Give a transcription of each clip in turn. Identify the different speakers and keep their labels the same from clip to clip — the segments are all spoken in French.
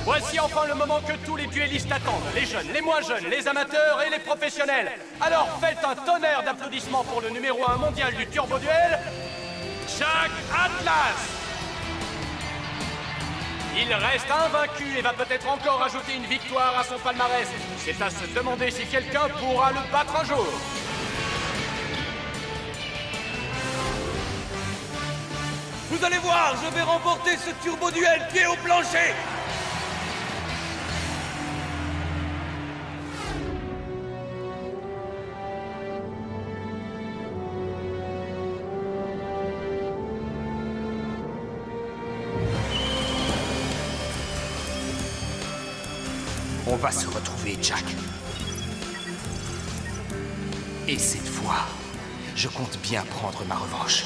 Speaker 1: Voici enfin le moment que tous les duellistes attendent, les jeunes, les moins jeunes, les amateurs et les professionnels. Alors faites un tonnerre d'applaudissements pour le numéro 1 mondial du Turbo Duel, Jack Atlas. Il reste invaincu et va peut-être encore ajouter une victoire à son palmarès. C'est à se demander si quelqu'un pourra le battre un jour.
Speaker 2: Vous allez voir, je vais remporter ce turbo duel pied au plancher.
Speaker 3: On va se retrouver, Jack. Et cette fois, je compte bien prendre ma revanche.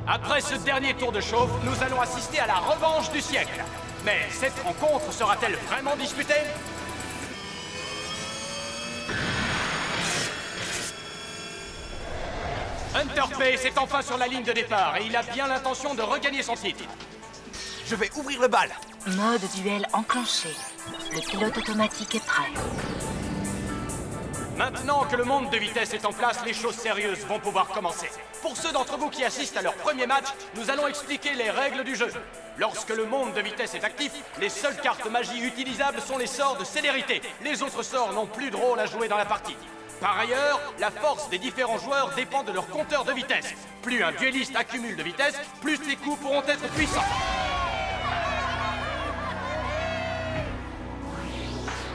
Speaker 1: Après ce dernier tour de chauffe, nous allons assister à la revanche du siècle. Mais cette rencontre sera-t-elle vraiment disputée? Hunter Pace est enfin sur la ligne de départ et il a bien l'intention de regagner son titre.
Speaker 3: Je vais ouvrir le bal.
Speaker 4: Mode duel enclenché. Le pilote automatique est prêt.
Speaker 1: Maintenant que le monde de vitesse est en place, les choses sérieuses vont pouvoir commencer. Pour ceux d'entre vous qui assistent à leur premier match, nous allons expliquer les règles du jeu. Lorsque le monde de vitesse est actif, les seules cartes magie utilisables sont les sorts de célérité. Les autres sorts n'ont plus de rôle à jouer dans la partie. Par ailleurs, la force des différents joueurs dépend de leur compteur de vitesse. Plus un duelliste accumule de vitesse, plus les coups pourront être puissants.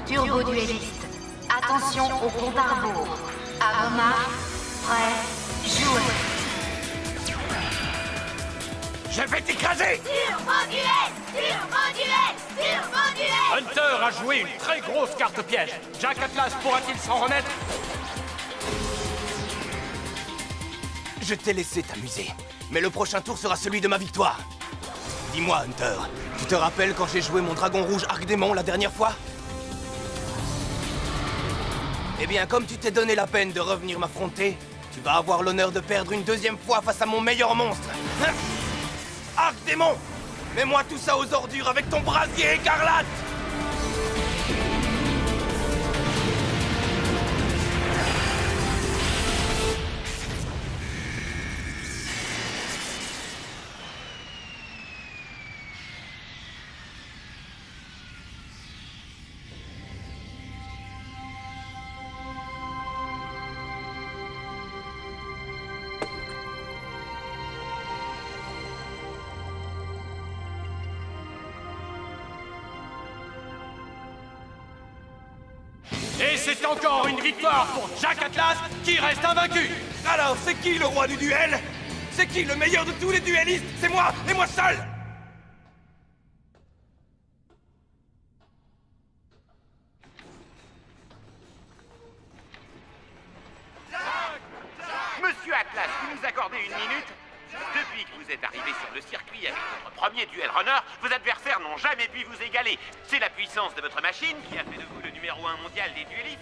Speaker 4: Turbo duelliste. Attention au compte à rebours. À vos marques, prêt, jouez.
Speaker 3: Je vais t'écraser!
Speaker 5: Turbo duel! Turbo duel! Turbo duel!
Speaker 1: Hunter a joué une très grosse carte piège. Jack Atlas pourra-t-il s'en remettre?
Speaker 3: Je t'ai laissé t'amuser, mais le prochain tour sera celui de ma victoire. Dis-moi, Hunter, tu te rappelles quand j'ai joué mon dragon rouge Arc-Démon la dernière fois? Eh bien, comme tu t'es donné la peine de revenir m'affronter, tu vas avoir l'honneur de perdre une deuxième fois face à mon meilleur monstre. Hein? Arc-Démon! Mets-moi tout ça aux ordures avec ton brasier écarlate!
Speaker 1: Et c'est encore une victoire pour Jack Atlas qui reste invaincu.
Speaker 2: Alors, c'est qui le roi du duel? C'est qui le meilleur de tous les duellistes? C'est moi, et moi seul!
Speaker 6: Monsieur Atlas, vous nous accordez une minute? Depuis que vous êtes arrivé sur le circuit avec votre premier duel runner, vos adversaires n'ont jamais pu vous égaler. C'est la puissance de votre machine qui a fait de vous le numéro 1 mondial des duellistes.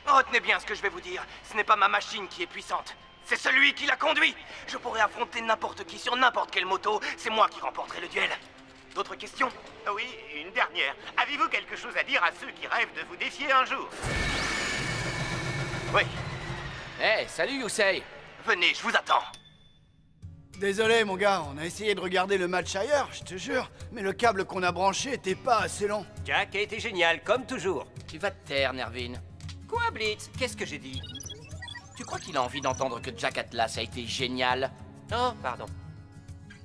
Speaker 3: Retenez bien ce que je vais vous dire. Ce n'est pas ma machine qui est puissante. C'est celui qui la conduit. Je pourrais affronter n'importe qui sur n'importe quelle moto. C'est moi qui remporterai le duel. D'autres questions?
Speaker 6: Oui, une dernière. Avez-vous quelque chose à dire à ceux qui rêvent de vous défier un jour?
Speaker 3: Oui.
Speaker 7: Hey, salut Yusei.
Speaker 3: Venez, je vous attends.
Speaker 7: Désolé mon gars, on a essayé de regarder le match ailleurs, je te jure, mais le câble qu'on a branché était pas assez long.
Speaker 8: Jack a été génial, comme toujours.
Speaker 1: Tu vas te taire, Nervin.
Speaker 8: Quoi, Blitz? Qu'est-ce que j'ai dit?
Speaker 1: Tu crois qu'il a envie d'entendre que Jack Atlas a été génial?
Speaker 8: Oh, pardon.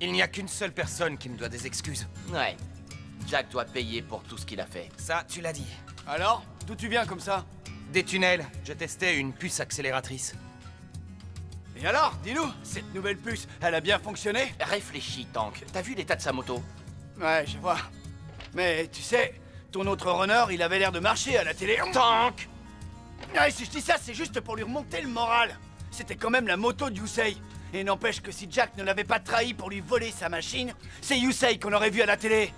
Speaker 3: Il n'y a qu'une seule personne qui me doit des excuses.
Speaker 1: Ouais. Jack doit payer pour tout ce qu'il a fait.
Speaker 3: Ça, tu l'as dit.
Speaker 7: Alors, d'où tu viens comme ça?
Speaker 3: Des tunnels, je testais une puce accélératrice.
Speaker 7: Et alors, dis-nous, cette nouvelle puce, elle a bien fonctionné?
Speaker 1: Réfléchis, Tank. T'as vu l'état de sa moto?
Speaker 7: Ouais, je vois. Mais tu sais, ton autre runner, il avait l'air de marcher à la télé.
Speaker 1: Tank!
Speaker 7: Ouais, si je dis ça, c'est juste pour lui remonter le moral. C'était quand même la moto de Yusei. Et n'empêche que si Jack ne l'avait pas trahi pour lui voler sa machine, c'est Yusei qu'on aurait vu à la télé.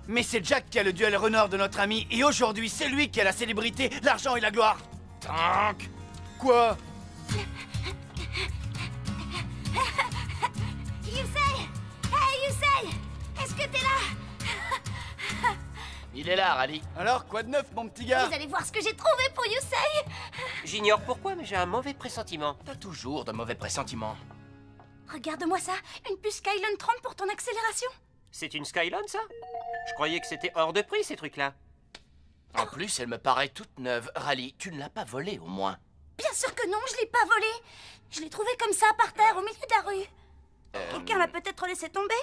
Speaker 7: Mais c'est Jack qui a le duel runner de notre ami, et aujourd'hui, c'est lui qui a la célébrité, l'argent et la gloire.
Speaker 1: Tank!
Speaker 7: Quoi?
Speaker 5: Yusei! Hey, Yusei! Est-ce que t'es là?
Speaker 1: Il est là, Rally.
Speaker 7: Alors, quoi de neuf, mon petit gars?
Speaker 5: Vous allez voir ce que j'ai trouvé pour Yusei!
Speaker 8: J'ignore pourquoi, mais j'ai un mauvais pressentiment.
Speaker 1: T'as toujours de mauvais pressentiments.
Speaker 5: Regarde-moi ça, une puce Skylon 30 pour ton accélération.
Speaker 8: C'est une Skylon, ça? Je croyais que c'était hors de prix, ces trucs-là.
Speaker 1: En plus, elle me paraît toute neuve. Rally, tu ne l'as pas volée, au moins.
Speaker 5: Bien sûr que non, je l'ai pas volée. Je l'ai trouvée comme ça, par terre, au milieu de la rue. Quelqu'un l'a peut-être laissé tomber?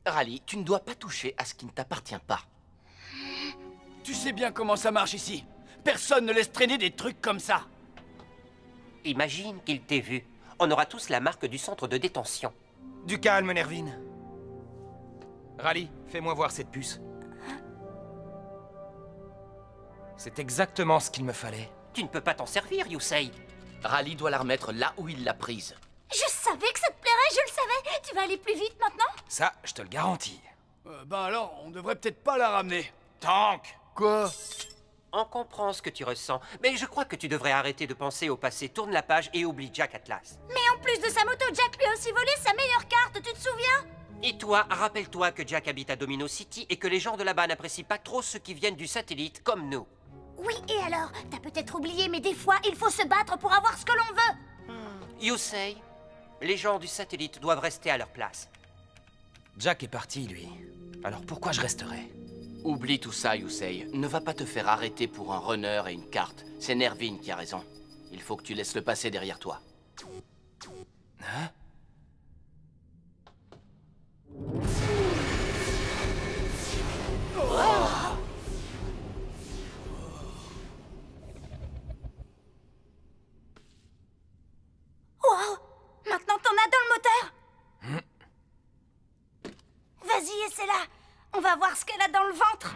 Speaker 1: Rally, tu ne dois pas toucher à ce qui ne t'appartient pas.
Speaker 7: Tu sais bien comment ça marche ici. Personne ne laisse traîner des trucs comme ça.
Speaker 8: Imagine qu'il t'ait vu. On aura tous la marque du centre de détention.
Speaker 3: Du calme, Nervin. Rally, fais-moi voir cette puce. C'est exactement ce qu'il me fallait.
Speaker 8: Tu ne peux pas t'en servir, Yusei.
Speaker 1: Rally doit la remettre là où il l'a prise.
Speaker 5: Je savais que ça te plairait, je le savais. Tu vas aller plus vite maintenant?
Speaker 3: Ça, je te le garantis.
Speaker 7: Ben alors, on devrait peut-être pas la ramener.
Speaker 3: Tank!
Speaker 7: Quoi?
Speaker 8: On comprend ce que tu ressens, mais je crois que tu devrais arrêter de penser au passé. Tourne la page et oublie Jack Atlas.
Speaker 5: Mais en plus de sa moto, Jack lui a aussi volé sa meilleure carte, tu te souviens?
Speaker 8: Et toi, rappelle-toi que Jack habite à Domino City et que les gens de là-bas n'apprécient pas trop ceux qui viennent du satellite comme nous.
Speaker 5: Oui, et alors? T'as peut-être oublié, mais des fois, il faut se battre pour avoir ce que l'on veut.
Speaker 8: Yusei, les gens du satellite doivent rester à leur place.
Speaker 3: Jack est parti, lui. Alors pourquoi je resterais?
Speaker 1: Oublie tout ça, Yusei. Ne va pas te faire arrêter pour un runner et une carte. C'est Nervin qui a raison. Il faut que tu laisses le passé derrière toi.
Speaker 3: Hein?
Speaker 5: Wow! Maintenant t'en as dans le moteur? Vas-y, essaie-la. On va voir ce qu'elle a dans le ventre.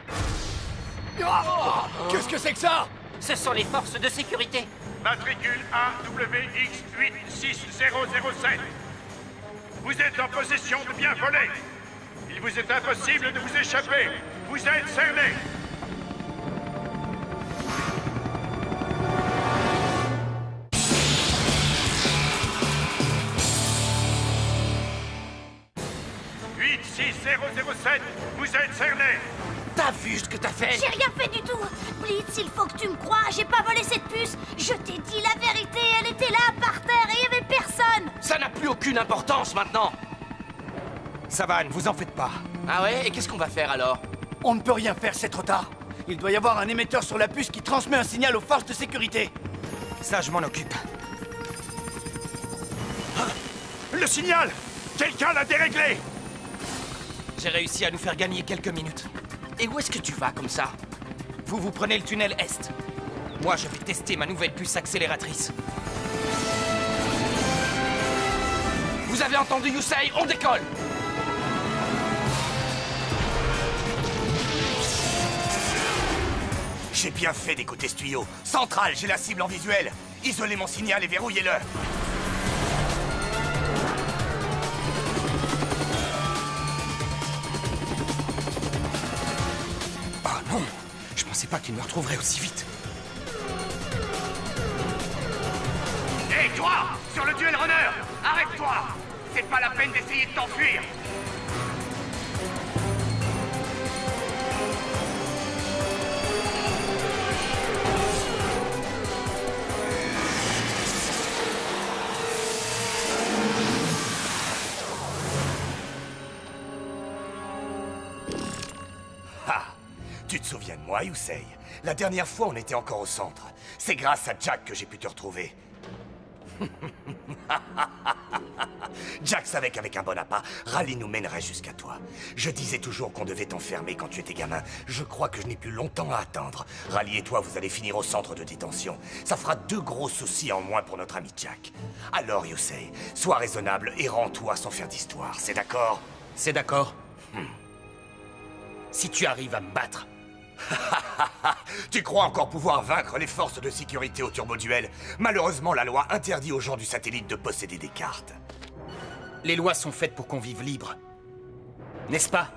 Speaker 7: Qu'est-ce que c'est que ça?
Speaker 8: Ce sont les forces de sécurité.
Speaker 6: Matricule AWX86007. Vous êtes en possession de biens volés. Il vous est impossible de vous échapper. Vous êtes cernés. Vous êtes cernés.
Speaker 1: T'as vu ce que t'as fait?
Speaker 5: J'ai rien fait du tout. Blitz, il faut que tu me crois. J'ai pas volé cette puce. Je t'ai dit la vérité. Elle était là, par terre, et il y avait personne.
Speaker 1: Ça n'a plus aucune importance maintenant.
Speaker 3: Savane, vous en faites pas.
Speaker 1: Ah ouais? Et qu'est-ce qu'on va faire alors?
Speaker 7: On ne peut rien faire, c'est trop tard. Il doit y avoir un émetteur sur la puce qui transmet un signal aux forces de sécurité.
Speaker 3: Ça, je m'en occupe.
Speaker 6: Le signal! Quelqu'un l'a déréglé!
Speaker 3: J'ai réussi à nous faire gagner quelques minutes.
Speaker 1: Et où est-ce que tu vas comme ça?
Speaker 3: Vous prenez le tunnel Est. Moi, je vais tester ma nouvelle puce accélératrice.
Speaker 1: Vous avez entendu, Yusei? On décolle!
Speaker 2: J'ai bien fait d'écouter ce tuyau. Central, j'ai la cible en visuel. Isolez mon signal et verrouillez-le.
Speaker 3: Oh non! Je pensais pas qu'il me retrouverait aussi vite.
Speaker 6: Hé, toi! Sur le duel runner! Arrête-toi! C'est pas la peine d'essayer de t'enfuir!
Speaker 9: te souviens de moi, Yusei? La dernière fois, on était encore au centre. C'est grâce à Jack que j'ai pu te retrouver. Jack savait qu'avec un bon appât, Raleigh nous mènerait jusqu'à toi. Je disais toujours qu'on devait t'enfermer quand tu étais gamin. Je crois que je n'ai plus longtemps à attendre. Raleigh et toi, vous allez finir au centre de détention. Ça fera 2 gros soucis en moins pour notre ami Jack. Alors, Yusei, sois raisonnable et rends-toi sans faire d'histoire. C'est d'accord?
Speaker 3: C'est d'accord. Si tu arrives à me battre.
Speaker 9: Tu crois encore pouvoir vaincre les forces de sécurité au turbo-duel? Malheureusement, la loi interdit aux gens du satellite de posséder des cartes.
Speaker 3: Les lois sont faites pour qu'on vive libre. N'est-ce pas?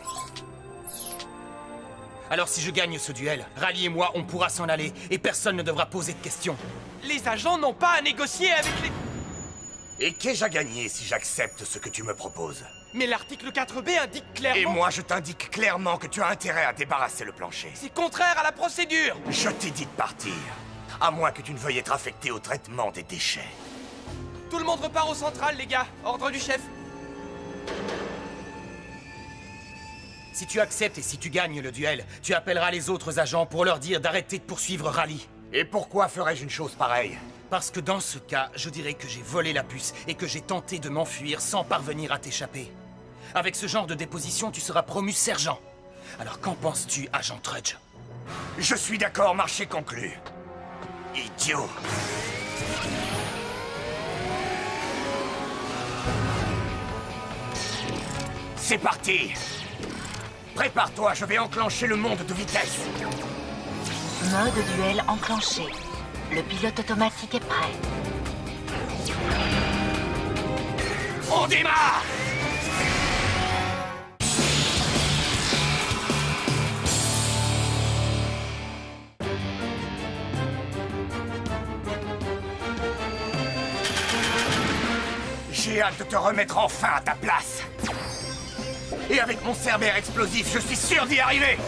Speaker 3: Alors si je gagne ce duel, Raleigh et moi, on pourra s'en aller et personne ne devra poser de questions.
Speaker 2: Les agents n'ont pas à négocier avec les...
Speaker 9: Et qu'ai-je à gagner si j'accepte ce que tu me proposes?
Speaker 2: Mais l'article 4B indique clairement...
Speaker 9: Et moi, je t'indique clairement que tu as intérêt à débarrasser le plancher.
Speaker 2: C'est contraire à la procédure.
Speaker 9: Je t'ai dit de partir. À moins que tu ne veuilles être affecté au traitement des déchets.
Speaker 2: Tout le monde repart au central, les gars. Ordre du chef.
Speaker 3: Si tu acceptes et si tu gagnes le duel, tu appelleras les autres agents pour leur dire d'arrêter de poursuivre Raleigh.
Speaker 9: Et pourquoi ferais-je une chose pareille?
Speaker 3: Parce que dans ce cas, je dirais que j'ai volé la puce et que j'ai tenté de m'enfuir sans parvenir à t'échapper. Avec ce genre de déposition, tu seras promu sergent. Alors qu'en penses-tu, agent Trudge?
Speaker 9: Je suis d'accord, marché conclu. Idiot. C'est parti. Prépare-toi, je vais enclencher le monde de vitesse.
Speaker 4: Mode duel enclenché. Le pilote automatique est prêt.
Speaker 9: On démarre! J'ai hâte de te remettre enfin à ta place. Et avec mon Cerbère explosif, je suis sûr d'y arriver.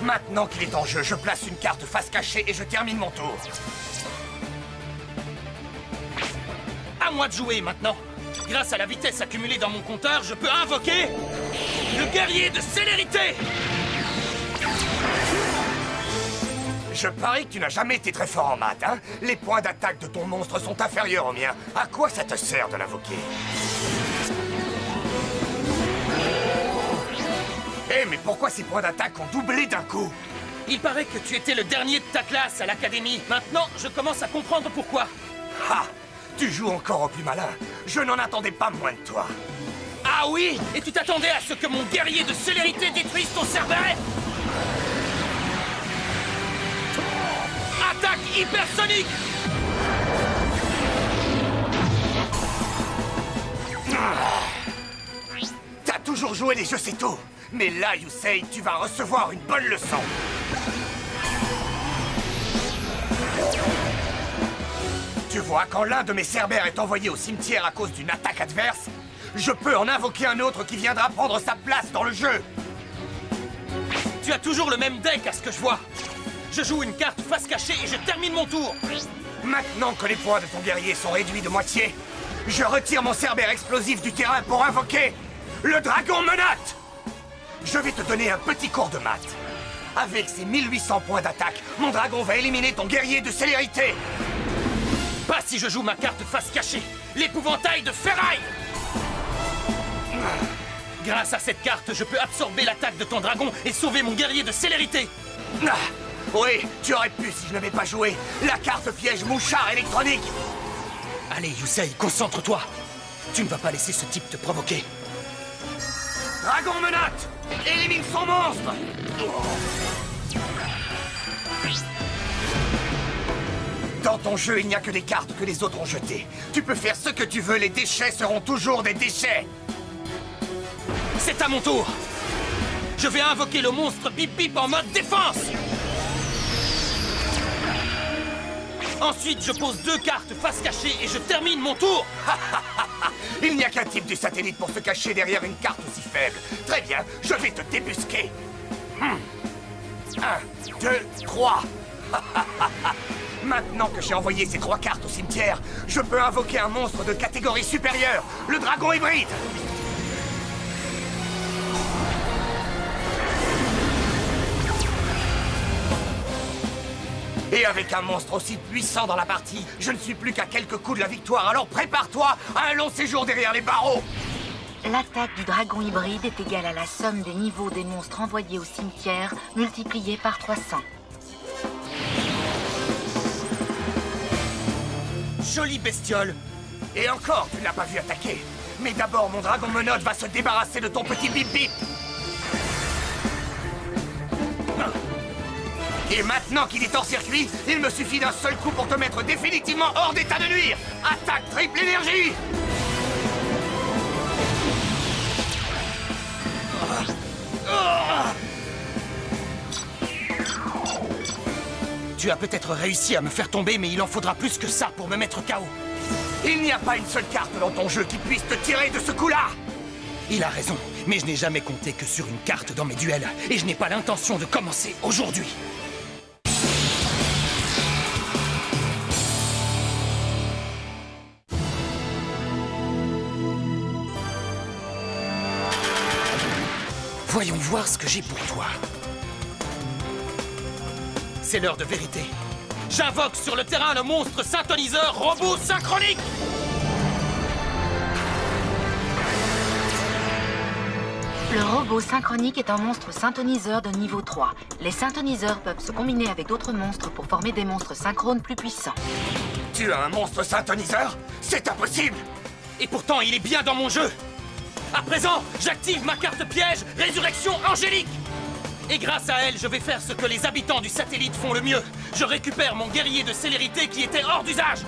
Speaker 9: Maintenant qu'il est en jeu, je place une carte face cachée et je termine mon tour.
Speaker 3: À moi de jouer maintenant. Grâce à la vitesse accumulée dans mon compteur, je peux invoquer le guerrier de célérité.
Speaker 9: Je parie que tu n'as jamais été très fort en maths, hein? Les points d'attaque de ton monstre sont inférieurs aux miens. À quoi ça te sert de l'invoquer? Eh, mais pourquoi ces points d'attaque ont doublé d'un coup?
Speaker 3: Il paraît que tu étais le dernier de ta classe à l'académie. Maintenant, je commence à comprendre pourquoi.
Speaker 9: Ah! Tu joues encore au plus malin. Je n'en attendais pas moins de toi.
Speaker 3: Ah oui? Et tu t'attendais à ce que mon guerrier de célérité détruise ton Cerbère? Attaque hypersonique!
Speaker 9: T'as toujours joué les jeux c'est tout. Mais là, Yusei, tu vas recevoir une bonne leçon. Tu vois, quand l'un de mes Cerbères est envoyé au cimetière à cause d'une attaque adverse, je peux en invoquer un autre qui viendra prendre sa place dans le jeu.
Speaker 3: Tu as toujours le même deck à ce que je vois. Je joue une carte face cachée et je termine mon tour.
Speaker 9: Maintenant que les points de ton guerrier sont réduits de moitié, je retire mon Cerbère explosif du terrain pour invoquer le dragon menotte. Je vais te donner un petit cours de maths. Avec ses 1800 points d'attaque, mon dragon va éliminer ton guerrier de célérité.
Speaker 3: Pas si je joue ma carte face cachée, l'épouvantail de ferraille. Grâce à cette carte, je peux absorber l'attaque de ton dragon et sauver mon guerrier de célérité.
Speaker 9: Ah, oui, tu aurais pu si je n'avais pas joué la carte piège mouchard électronique.
Speaker 3: Allez, Yusei, concentre-toi. Tu ne vas pas laisser ce type te provoquer.
Speaker 9: Dragon menotte! Élimine son monstre! Dans ton jeu, il n'y a que des cartes que les autres ont jetées. Tu peux faire ce que tu veux, les déchets seront toujours des déchets.
Speaker 3: C'est à mon tour. Je vais invoquer le monstre Bip Bip en mode défense. Ensuite, je pose 2 cartes face cachée et je termine mon tour.
Speaker 9: Il n'y a qu'un type du satellite pour se cacher derrière une carte aussi faible. Très bien, je vais te débusquer. 1, 2, 3. Maintenant que j'ai envoyé ces 3 cartes au cimetière, je peux invoquer un monstre de catégorie supérieure, le dragon hybride. Et avec un monstre aussi puissant dans la partie, je ne suis plus qu'à quelques coups de la victoire, alors prépare-toi à un long séjour derrière les barreaux.
Speaker 4: L'attaque du dragon hybride est égale à la somme des niveaux des monstres envoyés au cimetière, multipliés par 300.
Speaker 9: Jolie bestiole. Et encore, tu ne l'as pas vu attaquer. Mais d'abord, mon dragon menottes va se débarrasser de ton petit bip-bip. Et maintenant qu'il est hors circuit, il me suffit d'un seul coup pour te mettre définitivement hors d'état de nuire. Attaque triple énergie. Tu as peut-être réussi à me faire tomber, mais il en faudra plus que ça pour me mettre KO. Il n'y a pas une seule carte dans ton jeu qui puisse te tirer de ce coup-là. Il a raison, mais je n'ai jamais compté que sur une carte dans mes duels, et je n'ai pas l'intention de commencer aujourd'hui. Voyons voir ce que j'ai pour toi. C'est l'heure de vérité. J'invoque sur le terrain le monstre synthoniseur robot synchronique.
Speaker 4: Le robot synchronique est un monstre synthoniseur de niveau 3. Les synthoniseurs peuvent se combiner avec d'autres monstres pour former des monstres synchrones plus puissants.
Speaker 9: Tu as un monstre synthoniseur? C'est impossible! Et pourtant, il est bien dans mon jeu. À présent, j'active ma carte piège, Résurrection Angélique. Et grâce à elle, je vais faire ce que les habitants du satellite font le mieux. Je récupère mon guerrier de célérité qui était hors d'usage.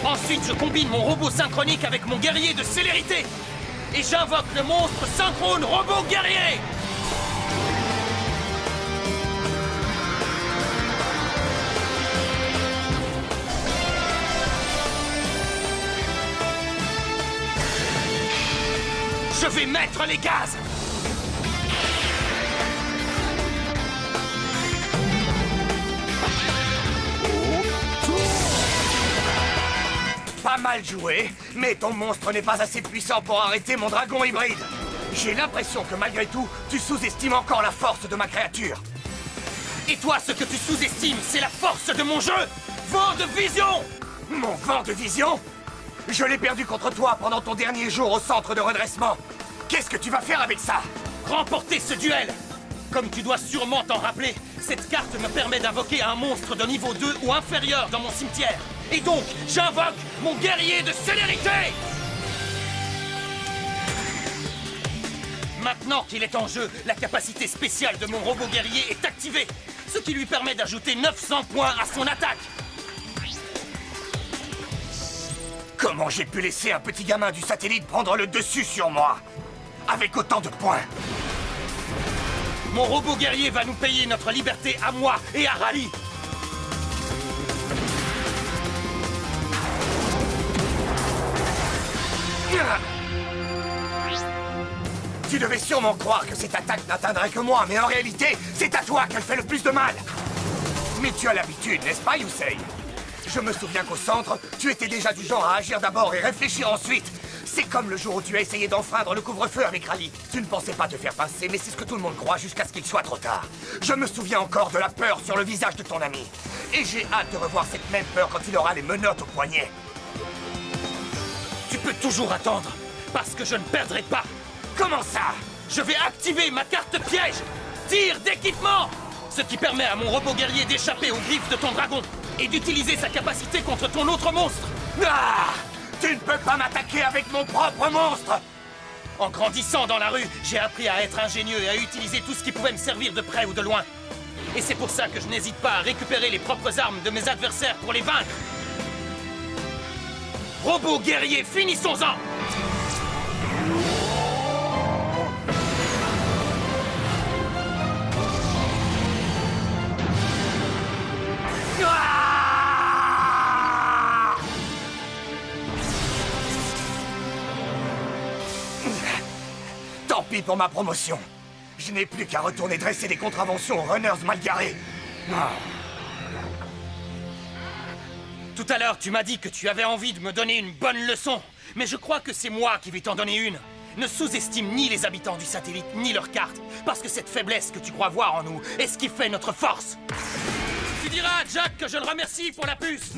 Speaker 9: Ensuite, je combine mon robot synchronique avec mon guerrier de célérité. Et j'invoque le monstre synchrone robot guerrier. Je vais mettre les gaz. Pas mal joué, mais ton monstre n'est pas assez puissant pour arrêter mon dragon hybride. J'ai l'impression que malgré tout, tu sous-estimes encore la force de ma créature. Et toi, ce que tu sous-estimes, c'est la force de mon jeu. Vent de vision. Mon vent de vision? Je l'ai perdu contre toi pendant ton dernier jour au centre de redressement. Qu'est-ce que tu vas faire avec ça? Remporter ce duel. Comme tu dois sûrement t'en rappeler, cette carte me permet d'invoquer un monstre de niveau 2 ou inférieur dans mon cimetière. Et donc, j'invoque mon guerrier de célérité. Maintenant qu'il est en jeu, la capacité spéciale de mon robot guerrier est activée, ce qui lui permet d'ajouter 900 points à son attaque. Comment j'ai pu laisser un petit gamin du satellite prendre le dessus sur moi? Avec autant de points. Mon robot guerrier va nous payer notre liberté à moi et à Rally. Tu devais sûrement croire que cette attaque n'atteindrait que moi, mais en réalité, c'est à toi qu'elle fait le plus de mal. Mais tu as l'habitude, n'est-ce pas, Yusei? Je me souviens qu'au centre, tu étais déjà du genre à agir d'abord et réfléchir ensuite. C'est comme le jour où tu as essayé d'enfreindre le couvre-feu avec Rally. Tu ne pensais pas te faire pincer, mais c'est ce que tout le monde croit jusqu'à ce qu'il soit trop tard. Je me souviens encore de la peur sur le visage de ton ami. Et j'ai hâte de revoir cette même peur quand il aura les menottes au poignet. Tu peux toujours attendre, parce que je ne perdrai pas. Comment ça? Je vais activer ma carte piège, tir d'équipement, ce qui permet à mon robot guerrier d'échapper aux griffes de ton dragon et d'utiliser sa capacité contre ton autre monstre. Ah! Tu ne peux pas m'attaquer avec mon propre monstre! En grandissant dans la rue, j'ai appris à être ingénieux et à utiliser tout ce qui pouvait me servir de près ou de loin. Et c'est pour ça que je n'hésite pas à récupérer les propres armes de mes adversaires pour les vaincre. Robot guerrier, finissons-en! Tant pis pour ma promotion. Je n'ai plus qu'à retourner dresser des contraventions aux runners mal garés. Tout à l'heure, tu m'as dit que tu avais envie de me donner une bonne leçon. Mais je crois que c'est moi qui vais t'en donner une.
Speaker 10: Ne sous-estime ni les habitants du satellite, ni leurs cartes, parce que cette faiblesse que tu crois voir en nous est ce qui fait notre force. Tu diras à Jack que je le remercie pour la puce.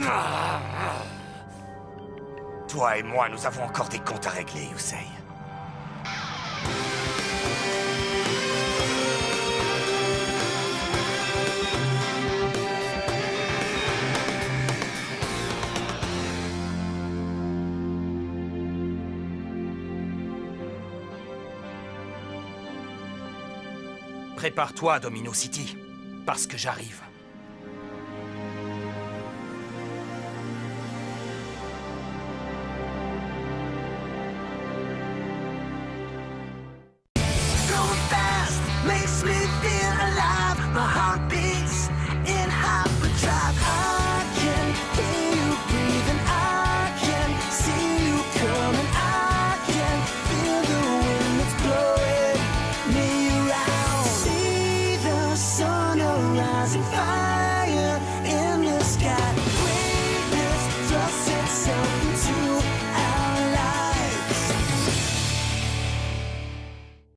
Speaker 9: Toi et moi, nous avons encore des comptes à régler, Yusei.
Speaker 10: Prépare-toi, Domino City, parce que j'arrive.